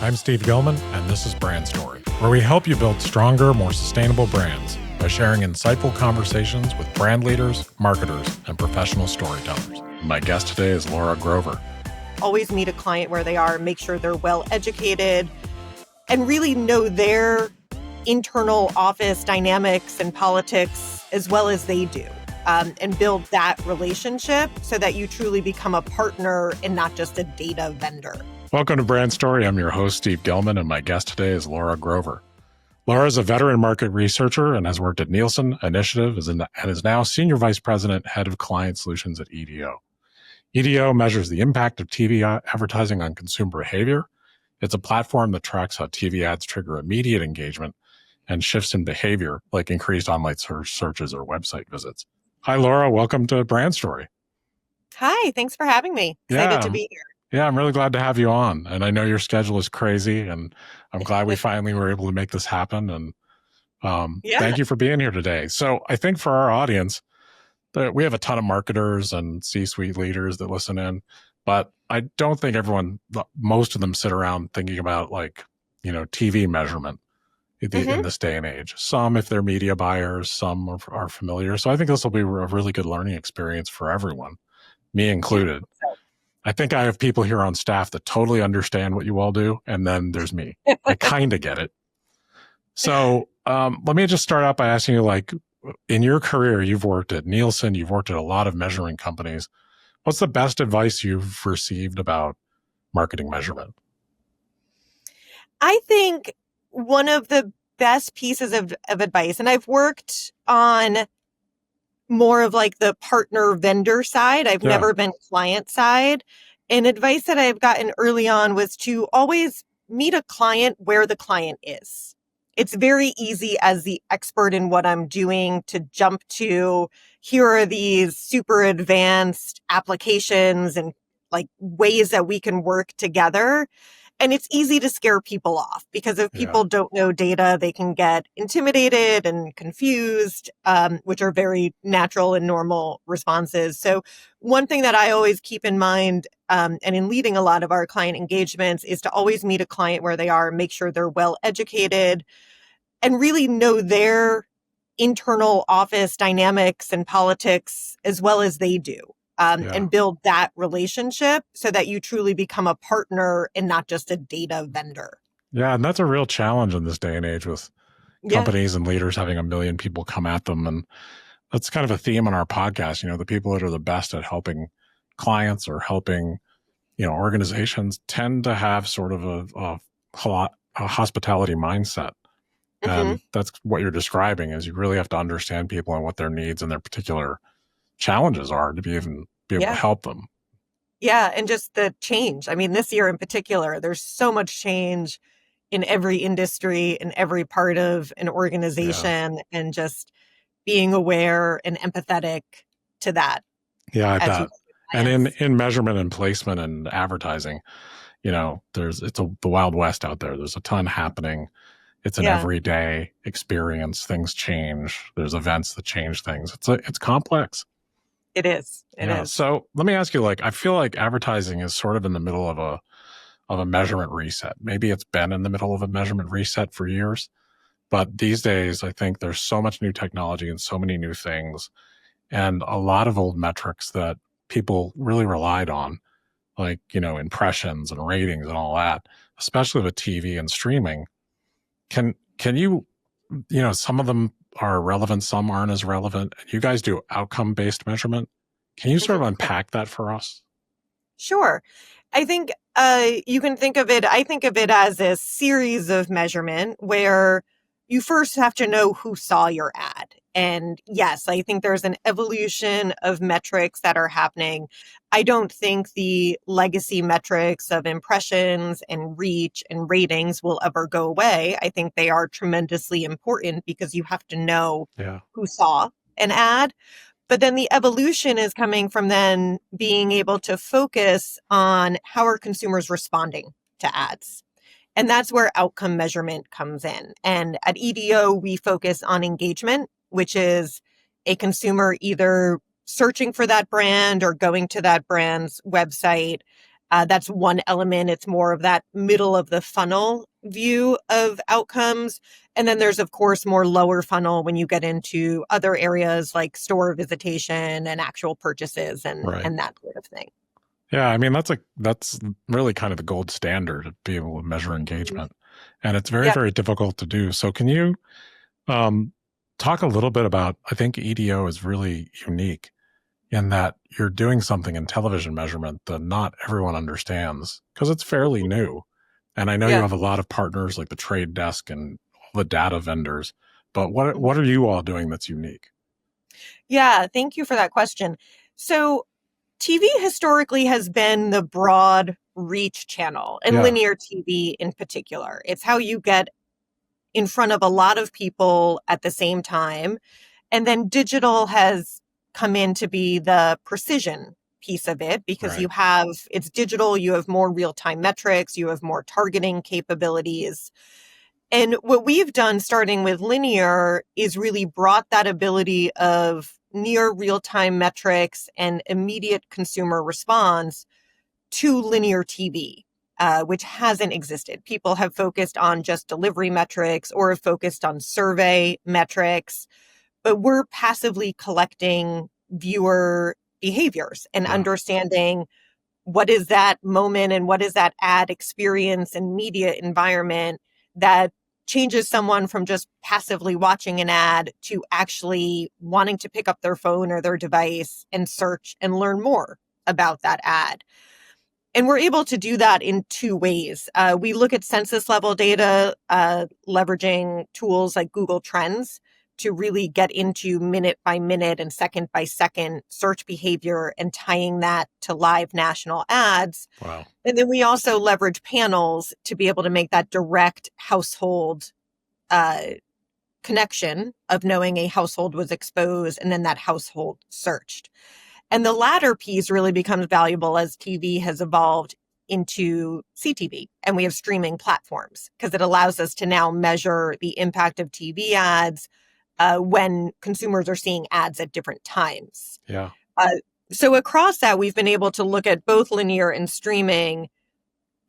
I'm Steve Gilman, and this is Brand Story, where we help you build stronger, more sustainable brands by sharing insightful conversations with brand leaders, marketers, and professional storytellers. My guest today is Laura Grover. Always meet a client where they are, make sure they're well educated, and really know their internal office dynamics and politics as well as they do, and build that relationship so that you truly become a partner and not just a data vendor. Welcome to Brand Story. I'm your host, Steve Gilman, and my guest today is Laura Grover. Laura is a veteran market researcher and has worked at Nielsen Initiative and is now Senior Vice President, Head of Client Solutions at EDO. EDO measures the impact of TV advertising on consumer behavior. It's a platform that tracks how TV ads trigger immediate engagement and shifts in behavior, like increased online searches or website visits. Hi, Laura. Welcome to Brand Story. Hi, thanks for having me. Excited to be here. Yeah, I'm really glad to have you on. And I know your schedule is crazy, and I'm glad we finally were able to make this happen. And thank you for being here today. So I think for our audience, we have a ton of marketers and C-suite leaders that listen in, but I don't think most of them sit around thinking about TV measurement in this day and age. Some, if they're media buyers, some are familiar. So I think this will be a really good learning experience for everyone, me included. I think I have people here on staff that totally understand what you all do. And then there's me. I kind of get it. So let me just start out by asking you, in your career, you've worked at Nielsen, you've worked at a lot of measuring companies. What's the best advice you've received about marketing measurement? I think one of the best pieces of advice, and I've worked on more of the partner vendor side. I've never been client side. And advice that I've gotten early on was to always meet a client where the client is. It's very easy as the expert in what I'm doing to jump to, here are these super advanced applications and ways that we can work together. And it's easy to scare people off because if people don't know data, they can get intimidated and confused, which are very natural and normal responses. So one thing that I always keep in mind, and in leading a lot of our client engagements, is to always meet a client where they are, make sure they're well educated, and really know their internal office dynamics and politics as well as they do. And build that relationship so that you truly become a partner and not just a data vendor. Yeah, and that's a real challenge in this day and age with companies and leaders having a million people come at them. And that's kind of a theme on our podcast. The people that are the best at helping clients or helping, organizations tend to have sort of a hospitality mindset. And that's what you're describing is you really have to understand people and what their needs and their particular challenges are to be able to help them. Yeah. And just the change. I mean, this year in particular, there's so much change in every industry, in every part of an organization, and just being aware and empathetic to that. Yeah, I bet. And in measurement and placement and advertising, it's the Wild West out there. There's a ton happening. It's an everyday experience. Things change. There's events that change things. It's complex. It is. It is. So let me ask you, I feel like advertising is sort of in the middle of a measurement reset. Maybe it's been in the middle of a measurement reset for years, but these days I think there's so much new technology and so many new things, and a lot of old metrics that people really relied on, impressions and ratings and all that, especially with TV and streaming. Can you, some of them are relevant, some aren't as relevant. You guys do outcome-based measurement. Can you sort of unpack that for us? Sure. I think you can think of it, I think of it as a series of measurement where you first have to know who saw your ad. And yes, I think there's an evolution of metrics that are happening. I don't think the legacy metrics of impressions and reach and ratings will ever go away. I think they are tremendously important because you have to know who saw an ad. But then the evolution is coming from then being able to focus on how are consumers responding to ads. And that's where outcome measurement comes in. And at EDO, we focus on engagement, which is a consumer either searching for that brand or going to that brand's website That's one element. It's more of that middle of the funnel view of outcomes. And then there's, of course, more lower funnel when you get into other areas like store visitation and actual purchases and that sort of thing. Yeah, I mean, that's really kind of the gold standard to be able to measure engagement. And it's very, very difficult to do. So can you talk a little bit about, I think EDO is really unique in that you're doing something in television measurement that not everyone understands because it's fairly new. And I know you have a lot of partners like the Trade Desk and all the data vendors, but what are you all doing that's unique? Yeah, thank you for that question. So TV historically has been the broad reach channel, and linear TV in particular. It's how you get in front of a lot of people at the same time. And then digital has come in to be the precision piece of it because it's digital, you have more real-time metrics, you have more targeting capabilities. And what we've done starting with linear is really brought that ability of near real-time metrics and immediate consumer response to linear TV, which hasn't existed. People have focused on just delivery metrics or have focused on survey metrics, but we're passively collecting viewer behaviors and understanding what is that moment and what is that ad experience and media environment that changes someone from just passively watching an ad to actually wanting to pick up their phone or their device and search and learn more about that ad. And we're able to do that in two ways. We look at census level data, leveraging tools like Google Trends to really get into minute by minute and second by second search behavior and tying that to live national ads. Wow. And then we also leverage panels to be able to make that direct household connection of knowing a household was exposed and then that household searched. And the latter piece really becomes valuable as TV has evolved into CTV and we have streaming platforms because it allows us to now measure the impact of TV ads when consumers are seeing ads at different times. Yeah. So across that, we've been able to look at both linear and streaming,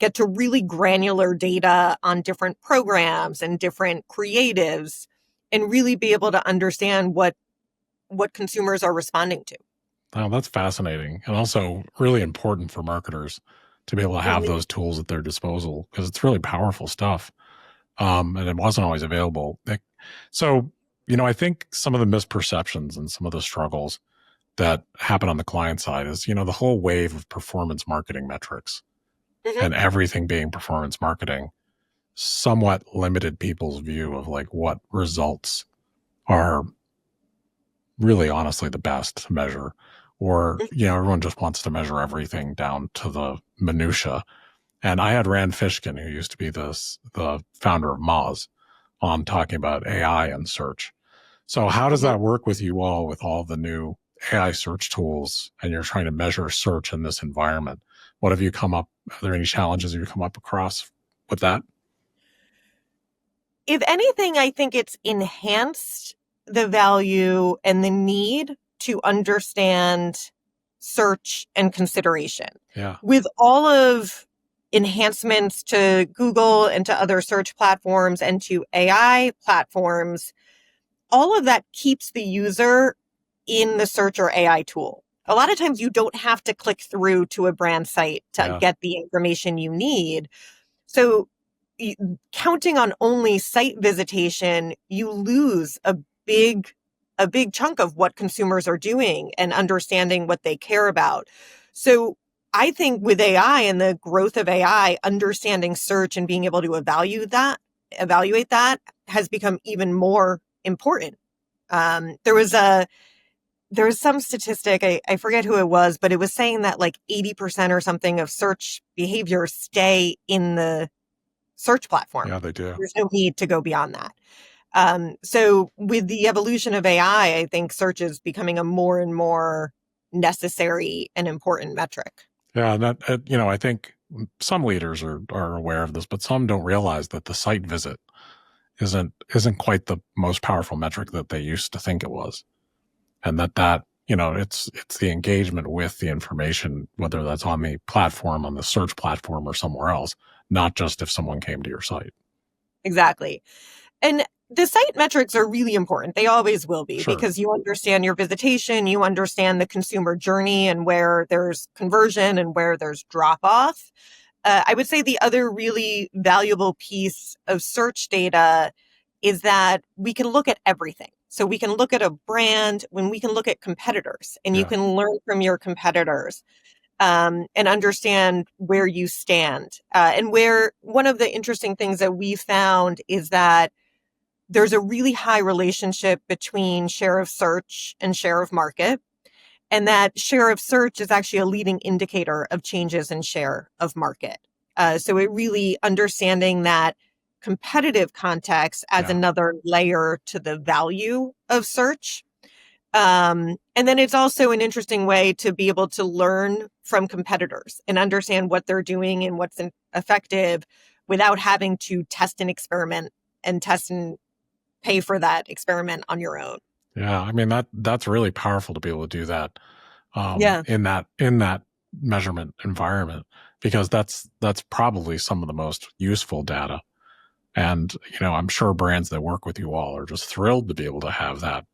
get to really granular data on different programs and different creatives, and really be able to understand what consumers are responding to. Oh, that's fascinating. And also really important for marketers to be able to have those tools at their disposal because it's really powerful stuff. And it wasn't always available. So, I think some of the misperceptions and some of the struggles that happen on the client side is, the whole wave of performance marketing metrics and everything being performance marketing somewhat limited people's view of like what results are really honestly the best to measure. Or, everyone just wants to measure everything down to the minutia. And I had Rand Fishkin, who used to be the founder of Moz, on talking about AI and search. So how does that work with you all with all the new AI search tools and you're trying to measure search in this environment? What have you come up? Are there any challenges you come up across with that? If anything, I think it's enhanced the value and the need to understand search and consideration. Yeah. With all of enhancements to Google and to other search platforms and to AI platforms, all of that keeps the user in the search or AI tool. A lot of times you don't have to click through to a brand site to get the information you need. So counting on only site visitation, you lose a big chunk of what consumers are doing and understanding what they care about. So I think with AI and the growth of AI, understanding search and being able to evaluate that has become even more important. There was some statistic, I forget who it was, but it was saying that like 80% or something of search behavior stay in the search platform. Yeah, they do. There's no need to go beyond that. So with the evolution of AI, I think search is becoming a more and more necessary and important metric. Yeah, and that I think some leaders are aware of this, but some don't realize that the site visit isn't quite the most powerful metric that they used to think it was, and that it's the engagement with the information, whether that's on the platform, on the search platform, or somewhere else, not just if someone came to your site. Exactly. And the site metrics are really important. They always will be, Sure. because you understand your visitation, you understand the consumer journey and where there's conversion and where there's drop off. I would say the other really valuable piece of search data is that we can look at everything. So we can look at a brand when we can look at competitors, and you can learn from your competitors. And understand where you stand. And where one of the interesting things that we found is that there's a really high relationship between share of search and share of market. And that share of search is actually a leading indicator of changes in share of market. So it really understanding that competitive context as another layer to the value of search. And then it's also an interesting way to be able to learn from competitors and understand what they're doing and what's effective without having to test and experiment and test and pay for that experiment on your own. Yeah, I mean that's really powerful to be able to do that in that measurement environment, because that's probably some of the most useful data. And I'm sure brands that work with you all are just thrilled to be able to have that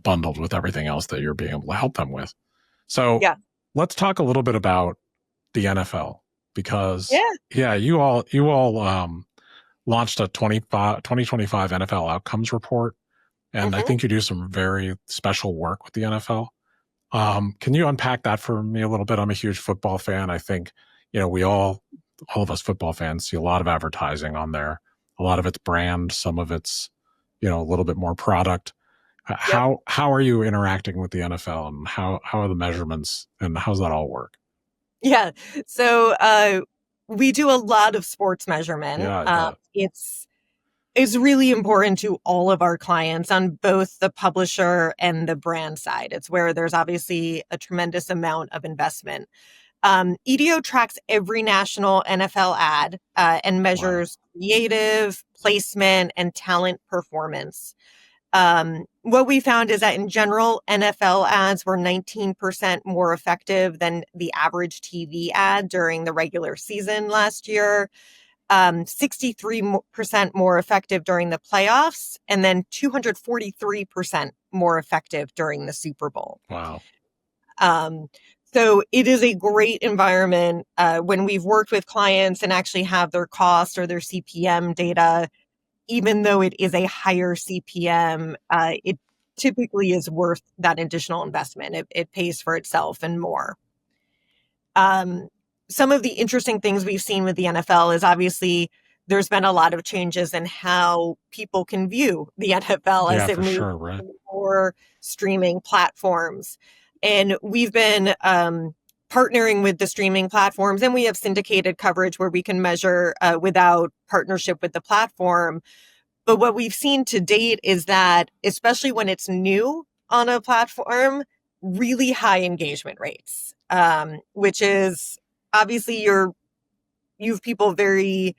bundled with everything else that you're being able to help them with. So let's talk a little bit about the NFL, because you all launched a 2025 NFL outcomes report. And I think you do some very special work with the NFL. Can you unpack that for me a little bit? I'm a huge football fan. I think, we all of us football fans see a lot of advertising on there. A lot of it's brand, some of it's, a little bit more product. How are you interacting with the NFL, and how are the measurements, and how's that all work? Yeah. So we do a lot of sports measurement. Yeah, it's really important to all of our clients on both the publisher and the brand side. It's where there's obviously a tremendous amount of investment. EDO tracks every national NFL ad and measures creative, placement, and talent performance. What we found is that in general, NFL ads were 19% more effective than the average TV ad during the regular season last year. 63% more effective during the playoffs, and then 243% more effective during the Super Bowl. Wow. So it is a great environment when we've worked with clients and actually have their cost or their CPM data. Even though it is a higher CPM, it typically is worth that additional investment. It pays for itself and more. Some of the interesting things we've seen with the NFL is obviously there's been a lot of changes in how people can view the NFL as it moves to more streaming platforms. And we've been partnering with the streaming platforms, and we have syndicated coverage where we can measure without partnership with the platform. But what we've seen to date is that, especially when it's new on a platform, really high engagement rates, which is obviously you've people very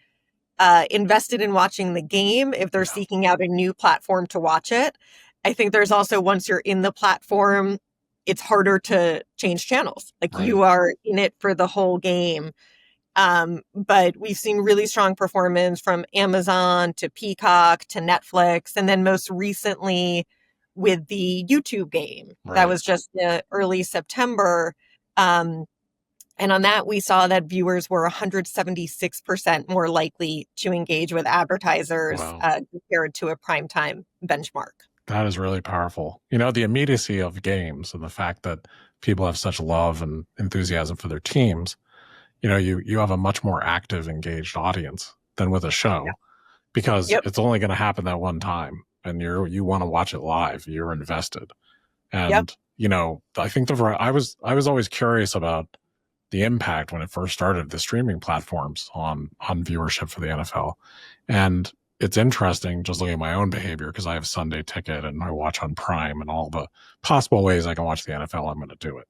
invested in watching the game if they're seeking out a new platform to watch it. I think there's also, once you're in the platform, it's harder to change channels. You are in it for the whole game. But we've seen really strong performance from Amazon to Peacock to Netflix. And then most recently with the YouTube game, that was just early September. And on that, we saw that viewers were 176% more likely to engage with advertisers compared to a primetime benchmark. That is really powerful. The immediacy of games and the fact that people have such love and enthusiasm for their teams, you have a much more active, engaged audience than with a show, because it's only going to happen that one time, and you want to watch it live. You're invested. And, I think I was always curious about the impact when it first started, the streaming platforms on viewership for the NFL. And it's interesting just looking at my own behavior, because I have a Sunday ticket and I watch on Prime, and all the possible ways I can watch the NFL, I'm going to do it.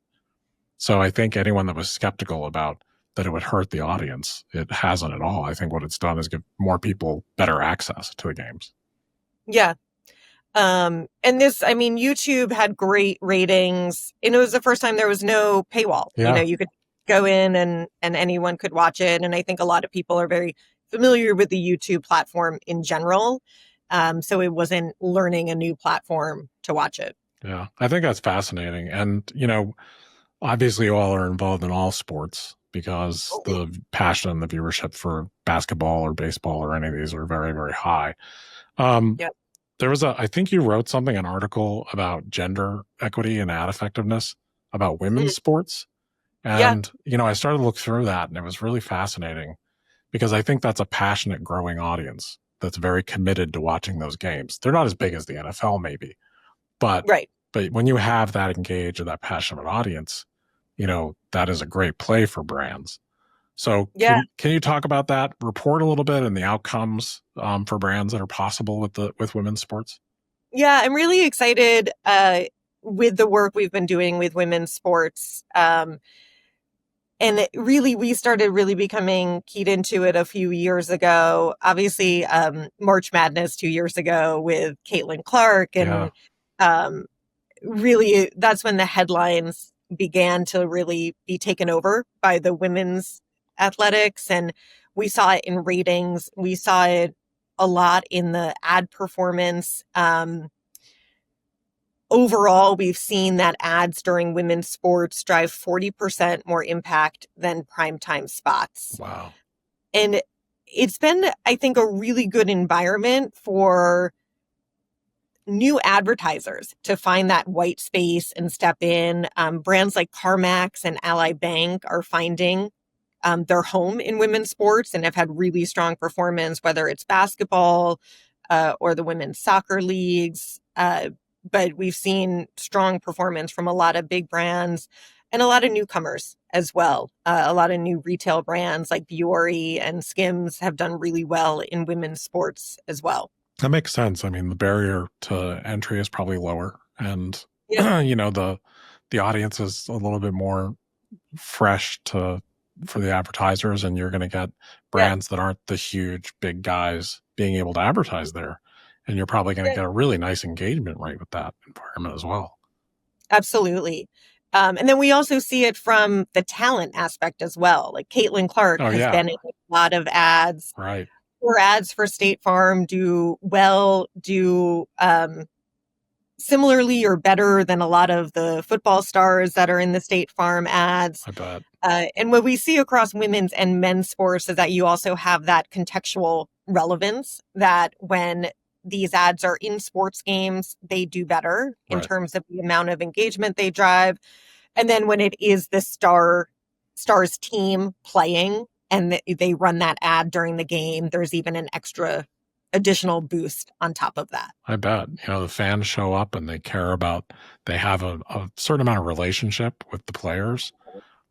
So I think anyone that was skeptical about that it would hurt the audience, it hasn't at all. I think what it's done is give more people better access to the games. Yeah. And this, I mean, YouTube had great ratings, and it was the first time there was no paywall. Yeah. You know, you could go in and anyone could watch it. And I think a lot of people are very familiar with the YouTube platform in general. So it wasn't learning a new platform to watch it. Yeah, I think that's fascinating. And, you know, obviously you all are involved in all sports because the passion and the viewership for basketball or baseball or any of these are very, very high. Yep. There was I think you wrote something, an article about gender equity and ad effectiveness about women's sports. And, you know, I started to look through that and it was really fascinating because I think that's a passionate, growing audience that's very committed to watching those games. They're not as big as the NFL, maybe, but when you have that engaged or that passionate audience, you know, that is a great play for brands. So can you talk about that report a little bit and the outcomes for brands that are possible with women's sports? Yeah, I'm really excited with the work we've been doing with women's sports. And we started really becoming keyed into it a few years ago. Obviously, March Madness 2 years ago with Caitlin Clark. And really, that's when the headlines began to really be taken over by the women's athletics. And we saw it in ratings. We saw it a lot in the ad performance. Overall, we've seen that ads during women's sports drive 40% more impact than primetime spots. Wow. And it's been, I think, a really good environment for new advertisers to find that white space and step in. Brands like CarMax and Ally Bank are finding their home in women's sports and have had really strong performance, whether it's basketball or the women's soccer leagues. But we've seen strong performance from a lot of big brands and a lot of newcomers as well. A lot of new retail brands like Biore and Skims have done really well in women's sports as well. That makes sense. I mean, the barrier to entry is probably lower, and you know, the audience is a little bit more fresh for the advertisers, and you're going to get brands that aren't the huge big guys being able to advertise there. And you're probably going to get a really nice engagement rate with that environment as well. Absolutely. And then we also see it from the talent aspect as well. Like Caitlin Clark has been in a lot of ads. Right. Her ads for State Farm do similarly or better than a lot of the football stars that are in the State Farm ads. I bet. And what we see across women's and men's sports is that you also have that contextual relevance that when these ads are in sports games, they do better in terms of the amount of engagement they drive. And then when it is the stars team playing and they run that ad during the game, there's even an extra additional boost on top of that. I bet. You know, the fans show up and they care about, they have a certain amount of relationship with the players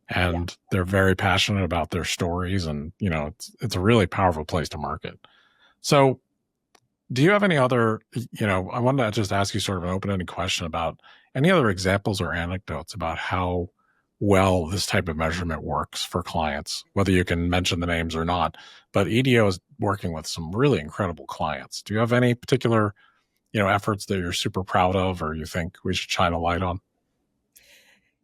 and they're very passionate about their stories. And, you know, it's a really powerful place to market. So do you have any other, you know, I wanted to just ask you sort of an open-ended question about any other examples or anecdotes about how well this type of measurement works for clients, whether you can mention the names or not. But EDO is working with some really incredible clients. Do you have any particular, you know, efforts that you're super proud of or you think we should shine a light on?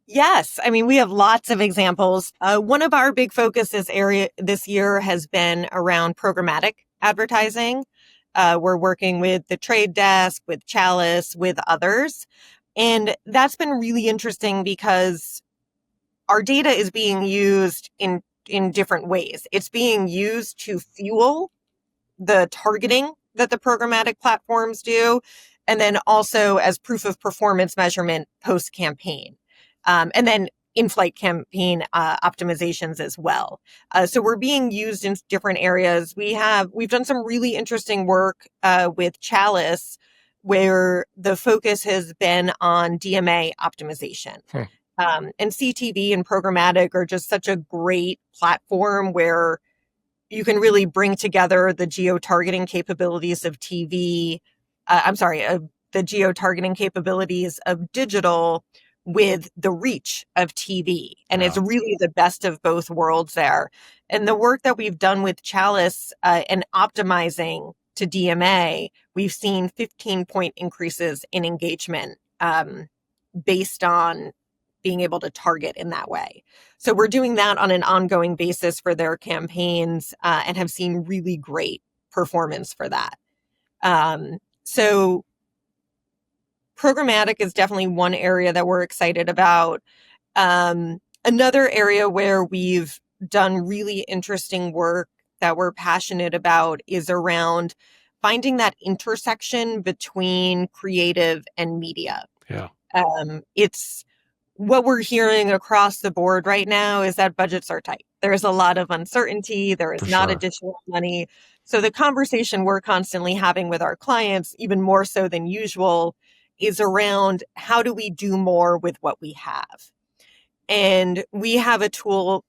Yes. I mean, we have lots of examples. One of our big focuses this year has been around programmatic advertising. We're working with the Trade Desk, with Chalice, with others. And that's been really interesting because our data is being used in different ways. It's being used to fuel the targeting that the programmatic platforms do, and then also as proof of performance measurement post-campaign. And then in-flight campaign optimizations as well. So we're being used in different areas. We've done some really interesting work with Chalice where the focus has been on DMA optimization. And CTV and programmatic are just such a great platform where you can really bring together the geo-targeting capabilities of TV. The geo-targeting capabilities of digital with the reach of TV. And it's really the best of both worlds there. And the work that we've done with Chalice and optimizing to DMA we've seen 15-point increases in engagement based on being able to target in that way. So we're doing that on an ongoing basis for their campaigns and have seen really great performance for that. So programmatic is definitely one area that we're excited about. Another area where we've done really interesting work that we're passionate about is around finding that intersection between creative and media. Yeah. It's what we're hearing across the board right now is that budgets are tight. There's a lot of uncertainty. There is not additional money. So the conversation we're constantly having with our clients, even more so than usual, is around how do we do more with what we have? And we have a tool,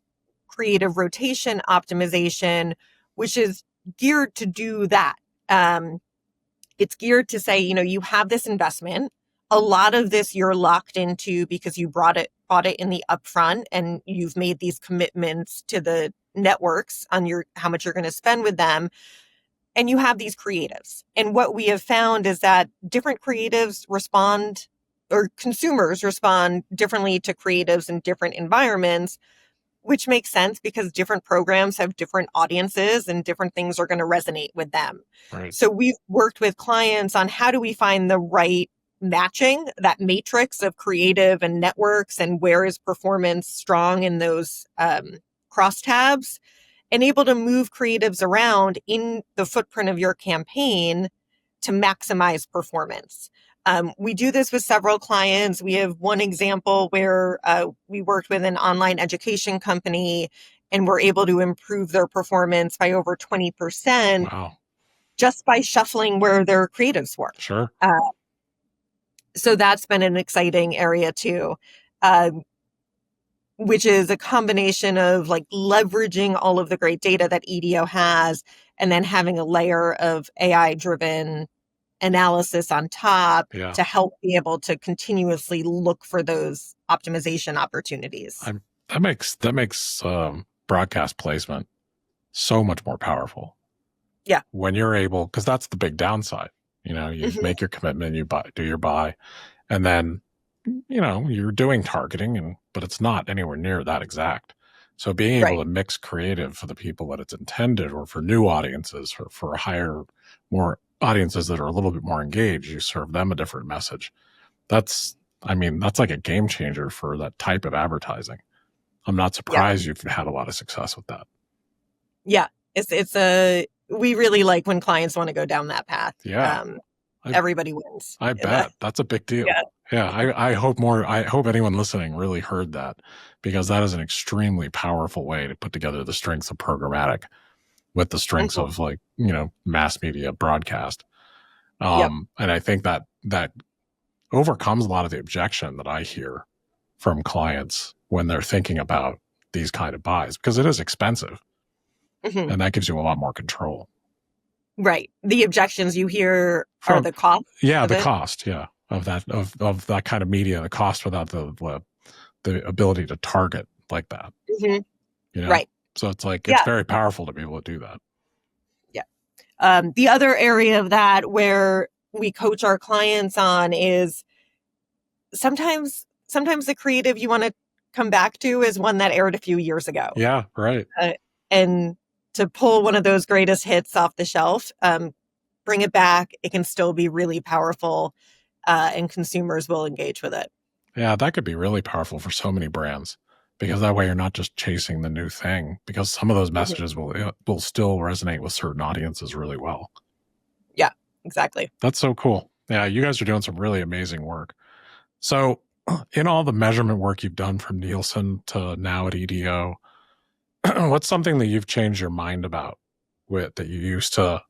creative rotation optimization, which is geared to do that. It's geared to say, you have this investment. A lot of this you're locked into because you bought it in the upfront and you've made these commitments to the networks on how much you're going to spend with them. And you have these creatives. And what we have found is that different creatives respond, or consumers respond differently to creatives in different environments, which makes sense because different programs have different audiences and different things are going to resonate with them. Right. So we've worked with clients on how do we find the right matching, that matrix of creative and networks, and where is performance strong in those crosstabs, and able to move creatives around in the footprint of your campaign to maximize performance. We do this with several clients. We have one example where we worked with an online education company and were able to improve their performance by over 20%. Wow. Just by shuffling where their creatives were. Sure. So that's been an exciting area too, which is a combination of like leveraging all of the great data that EDO has and then having a layer of AI-driven analysis on top to help be able to continuously look for those optimization opportunities. That makes broadcast placement so much more powerful. Yeah. When you're able, because that's the big downside. You make your commitment, you do your buy, and then, you're doing targeting, but it's not anywhere near that exact. So being able to mix creative for the people that it's intended, or for new audiences, for more audiences that are a little bit more engaged, you serve them a different message. That's like a game changer for that type of advertising. I'm not surprised you've had a lot of success with that. Yeah. We really like when clients want to go down that path. Yeah. Everybody wins. I bet. That's a big deal. Yeah. I hope anyone listening really heard that, because that is an extremely powerful way to put together the strengths of programmatic with the strengths of mass media broadcast. And I think that overcomes a lot of the objection that I hear from clients when they're thinking about these kind of buys, because it is expensive. And that gives you a lot more control. Right. The objections you hear are the cost. Yeah, the cost. Yeah, of that kind of media, the cost without the ability to target like that. Right. So it's like it's very powerful to be able to do that. Yeah. The other area of that where we coach our clients on is sometimes the creative you want to come back to is one that aired a few years ago. Yeah. Right. And to pull one of those greatest hits off the shelf, bring it back. It can still be really powerful, and consumers will engage with it. Yeah, that could be really powerful for so many brands, because that way you're not just chasing the new thing, because some of those messages will still resonate with certain audiences really well. Yeah, exactly. That's so cool. Yeah, you guys are doing some really amazing work. So in all the measurement work you've done from Nielsen to now at EDO, what's something that you've changed your mind about that you used to,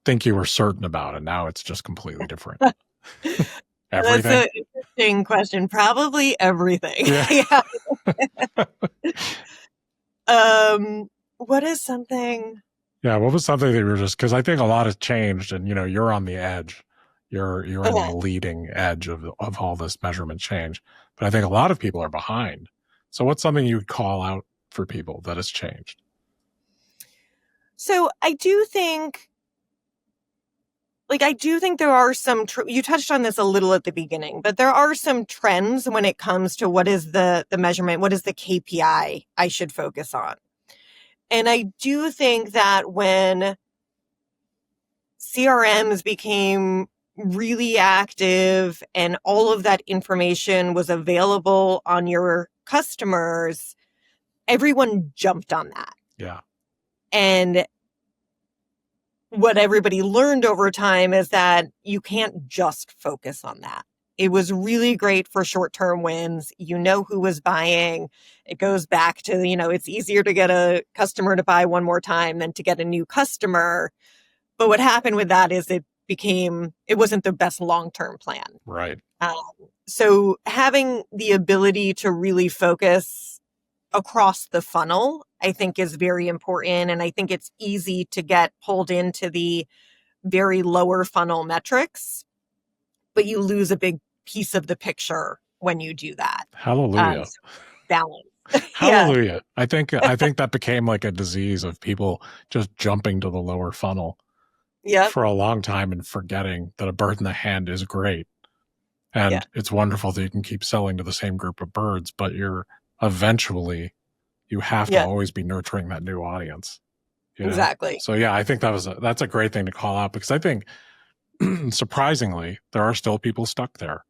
think you were certain about, and now it's just completely different? Everything? That's an interesting question. Probably everything. Yeah. What is something? Yeah, what was something that you were just, because I think a lot has changed, and you're on the edge. You're on the leading edge of all this measurement change. But I think a lot of people are behind. So what's something you would call out for people that has changed? So I do think like, I do think there are some, you touched on this a little at the beginning, but there are some trends when it comes to what is the measurement, what is the KPI I should focus on. And I do think that when CRMs became really active and all of that information was available on your customers, everyone jumped on that. Yeah. And what everybody learned over time is that you can't just focus on that. It was really great for short-term wins. You know who was buying. It goes back to, it's easier to get a customer to buy one more time than to get a new customer. But what happened with that is it wasn't the best long-term plan. Right. So having the ability to really focus across the funnel, I think, is very important. And I think it's easy to get pulled into the very lower funnel metrics, but you lose a big piece of the picture when you do that. Hallelujah. So balance. Hallelujah. I think that became like a disease of people just jumping to the lower funnel for a long time and forgetting that a bird in the hand is great. And it's wonderful that you can keep selling to the same group of birds, but you have to always be nurturing that new audience. Exactly. So I think that's a great thing to call out, because I think surprisingly, there are still people stuck there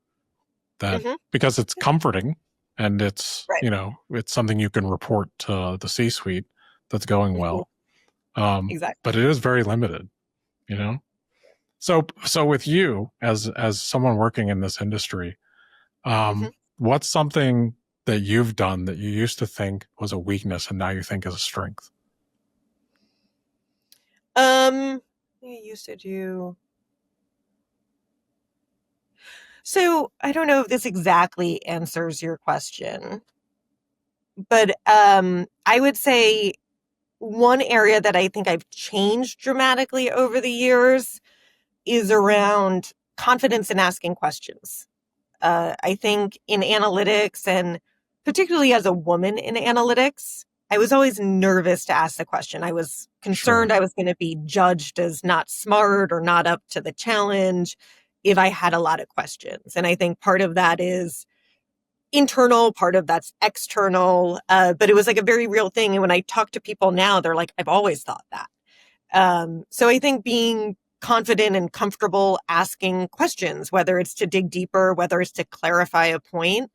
that because it's comforting and it's, it's something you can report to the C-suite that's going well. Exactly. But it is very limited, So with you as someone working in this industry, what's something that you've done that you used to think was a weakness and now you think is a strength? I used to do. So I don't know if this exactly answers your question, but I would say one area that I think I've changed dramatically over the years is around confidence in asking questions. I think in analytics, and particularly as a woman in analytics, I was always nervous to ask the question. I was concerned I was going to be judged as not smart or not up to the challenge if I had a lot of questions. And I think part of that is internal, part of that's external. But it was like a very real thing. And when I talk to people now, they're like, I've always thought that. So I think being confident and comfortable asking questions, whether it's to dig deeper, whether it's to clarify a point.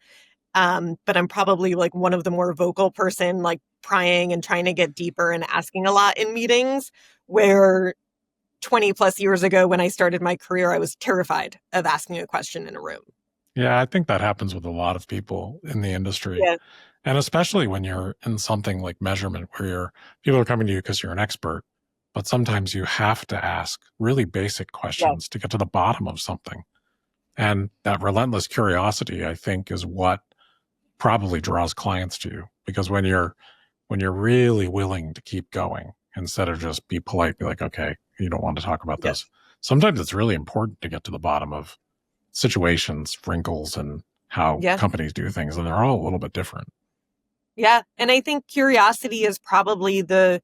But I'm probably like one of the more vocal person, like prying and trying to get deeper and asking a lot in meetings, where 20 plus years ago when I started my career, I was terrified of asking a question in a room. Yeah, I think that happens with a lot of people in the industry. Yeah. And especially when you're in something like measurement, where people are coming to you because you're an expert, but sometimes you have to ask really basic questions to get to the bottom of something. And that relentless curiosity, I think, is what probably draws clients to you, because when you're really willing to keep going instead of just be polite, be like, okay, you don't want to talk about this. Sometimes it's really important to get to the bottom of situations, wrinkles, and how companies do things. And they're all a little bit different. Yeah. And I think curiosity is probably the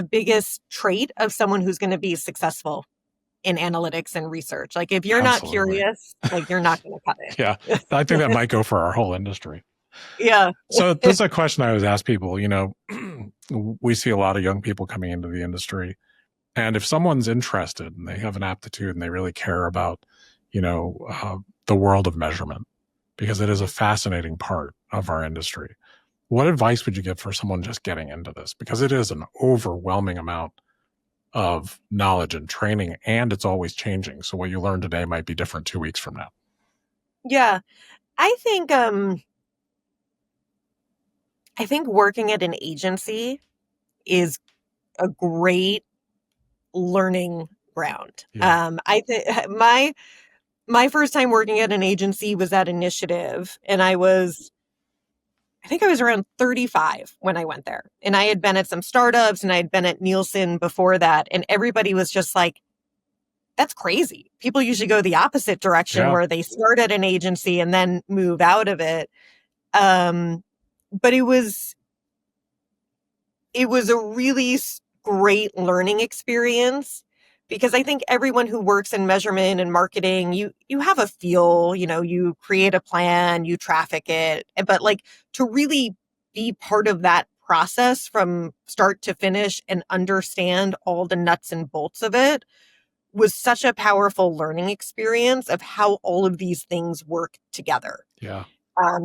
biggest trait of someone who's going to be successful in analytics and research. Like if you're not curious, like you're not going to cut it. Yeah. I think that might go for our whole industry. Yeah. So this is a question I always ask people. We see a lot of young people coming into the industry, and if someone's interested and they have an aptitude and they really care about, the world of measurement, because it is a fascinating part of our industry, what advice would you give for someone just getting into this? Because it is an overwhelming amount of knowledge and training, and it's always changing. So what you learn today might be different 2 weeks from now. Yeah. I think working at an agency is a great learning ground. Yeah. I think my first time working at an agency was at Initiative, and I think I was around 35 when I went there. And I had been at some startups and I had been at Nielsen before that. And everybody was just like, that's crazy. People usually go the opposite direction where they start at an agency and then move out of it. But it was a really great learning experience because I think everyone who works in measurement and marketing, you have a feel, you create a plan, you traffic it, but like to really be part of that process from start to finish and understand all the nuts and bolts of it was such a powerful learning experience of how all of these things work together. Yeah.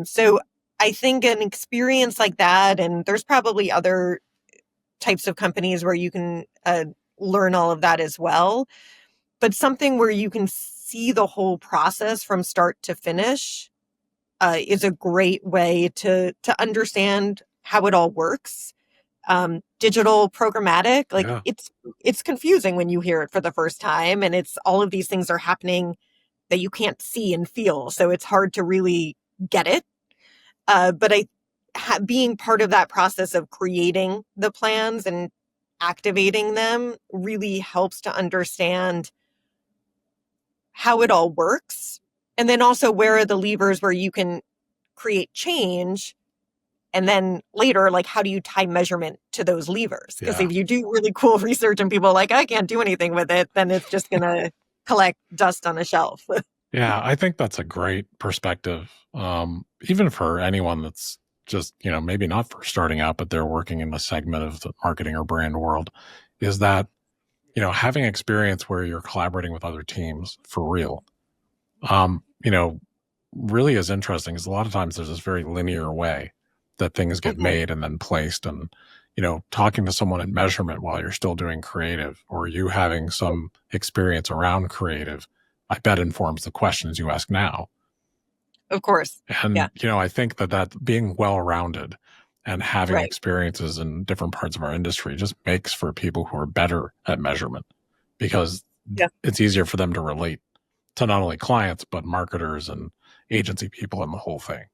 So I think an experience like that, and there's probably other types of companies where you can learn all of that as well, but something where you can see the whole process from start to finish is a great way to understand how it all works. Digital programmatic, like Yeah. it's confusing when you hear it for the first time, and it's all of these things are happening that you can't see and feel, so it's hard to really get it. But being part of that process of creating the plans and activating them really helps to understand how it all works. And then also where are the levers where you can create change. And then later, like, how do you tie measurement to those levers? Because if you do really cool research and people are like, I can't do anything with it, then it's just going to collect dust on a shelf. Yeah, I think that's a great perspective. Even for anyone that's just, maybe not for starting out, but they're working in a segment of the marketing or brand world, is that, having experience where you're collaborating with other teams for real, really is interesting, because a lot of times there's this very linear way that things get made and then placed. And, talking to someone in measurement while you're still doing creative, or you having some experience around creative, I bet informs the questions you ask now. Of course. And, I think that being well-rounded and having experiences in different parts of our industry just makes for people who are better at measurement, because it's easier for them to relate to not only clients, but marketers and agency people and the whole thing.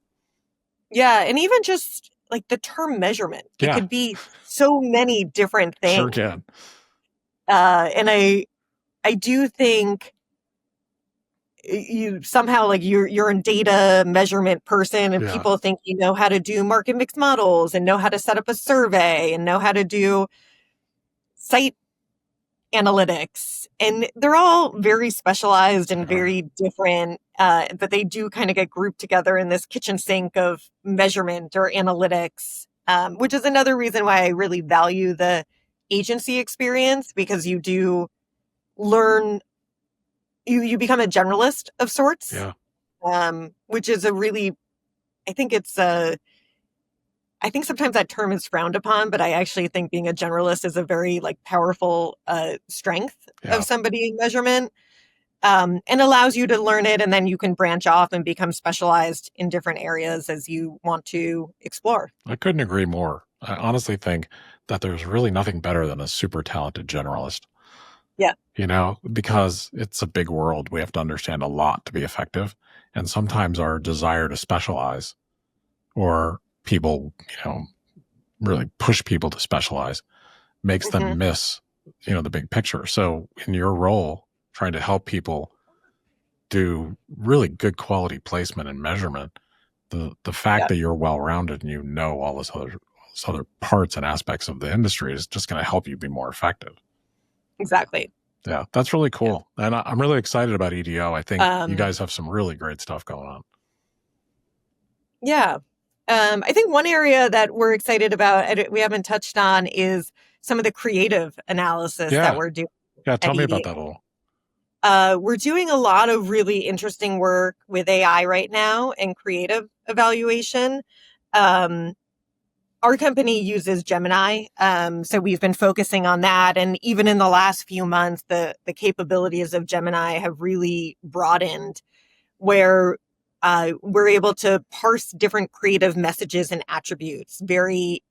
Yeah. And even just like the term measurement, it could be so many different things. Sure can. And I do think you somehow, like, you're a data measurement person, and people think you know how to do market mix models and know how to set up a survey and know how to do site analytics, and they're all very specialized and very different, but they do kind of get grouped together in this kitchen sink of measurement or analytics, which is another reason why I really value the agency experience, because you do learn, you become a generalist of sorts, which is a really, I think sometimes that term is frowned upon, but I actually think being a generalist is a very powerful strength of somebody in measurement, and allows you to learn it, and then you can branch off and become specialized in different areas as you want to explore. I couldn't agree more. I honestly think that there's really nothing better than a super talented generalist. Yeah. Because it's a big world. We have to understand a lot to be effective. And sometimes our desire to specialize, or people, really push people to specialize, makes them miss, the big picture. So in your role, trying to help people do really good quality placement and measurement, the fact that you're well-rounded and all this other parts and aspects of the industry is just going to help you be more effective. Exactly. Yeah, that's really cool. Yeah. And I'm really excited about EDO. I think you guys have some really great stuff going on. Yeah. I think one area that we're excited about, we haven't touched on, is some of the creative analysis that we're doing. Yeah, tell me about that a little. We're doing a lot of really interesting work with AI right now and creative evaluation. Our company uses Gemini, so we've been focusing on that. And even in the last few months, the capabilities of Gemini have really broadened, where we're able to parse different creative messages and attributes, very,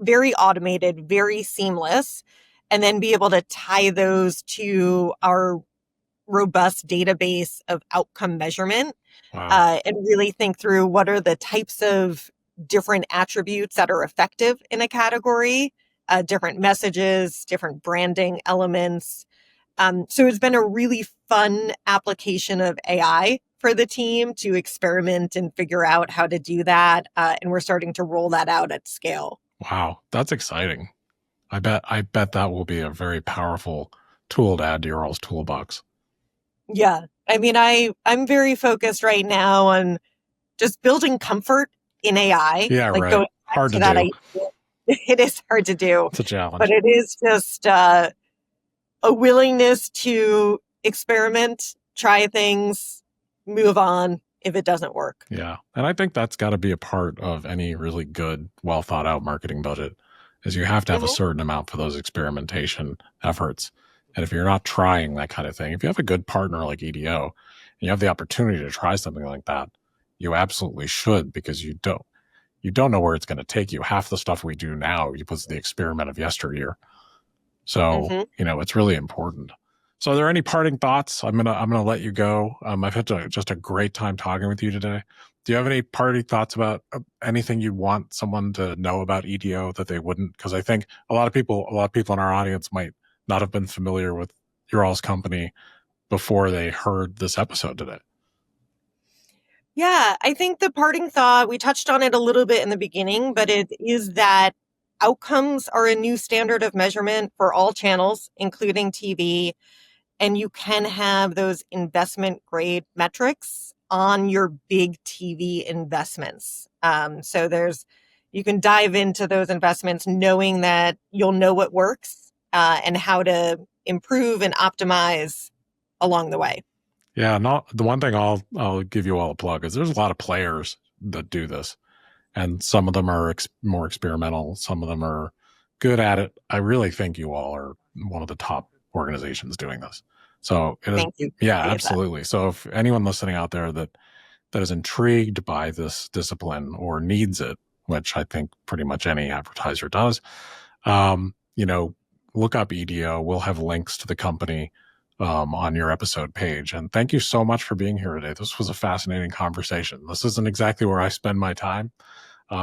very automated, very seamless, and then be able to tie those to our robust database of outcome measurement. Wow. And really think through what are the types of different attributes that are effective in a category, different messages, different branding elements. So it's been a really fun application of AI for the team to experiment and figure out how to do that. And we're starting to roll that out at scale. Wow, that's exciting. I bet that will be a very powerful tool to add to your all's toolbox. Yeah. I mean, I'm very focused right now on just building comfort in AI. Yeah, like right. Going hard to that do. It is hard to do. It's a challenge. But it is just a willingness to experiment, try things, move on if it doesn't work. Yeah. And I think that's got to be a part of any really good, well thought out marketing budget, is you have to have a certain amount for those experimentation efforts. And if you're not trying that kind of thing, if you have a good partner like EDO and you have the opportunity to try something like that, you absolutely should, because you don't know where it's going to take you. Half the stuff we do now was the experiment of yesteryear. So, it's really important. So are there any parting thoughts? I'm gonna let you go. I've had just a great time talking with you today. Do you have any parting thoughts about anything you want someone to know about EDO that they wouldn't? Because I think a lot of people in our audience might not have been familiar with your all's company before they heard this episode today. Yeah, I think the parting thought, we touched on it a little bit in the beginning, but it is that outcomes are a new standard of measurement for all channels, including TV. And you can have those investment grade metrics on your big TV investments. So you can dive into those investments knowing that you'll know what works and how to improve and optimize along the way. Yeah, the one thing I'll give you all a plug is there's a lot of players that do this, and some of them are more experimental. Some of them are good at it. I really think you all are one of the top organizations doing this. So Thank you. Yeah, absolutely. So if anyone listening out there that is intrigued by this discipline or needs it, which I think pretty much any advertiser does, look up EDO. We'll have links to the company on your episode page. And thank you so much for being here today. This was a fascinating conversation. This isn't exactly where I spend my time.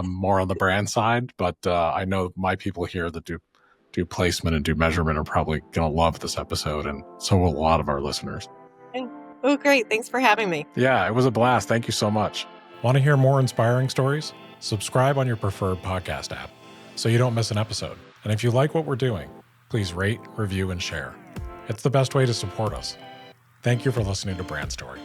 More on the brand side, but I know my people here that do placement and do measurement are probably going to love this episode, and so will a lot of our listeners. Oh, great. Thanks for having me. Yeah, it was a blast. Thank you so much. Want to hear more inspiring stories? Subscribe on your preferred podcast app so you don't miss an episode. And if you like what we're doing, please rate, review, and share. It's the best way to support us. Thank you for listening to Brand Story.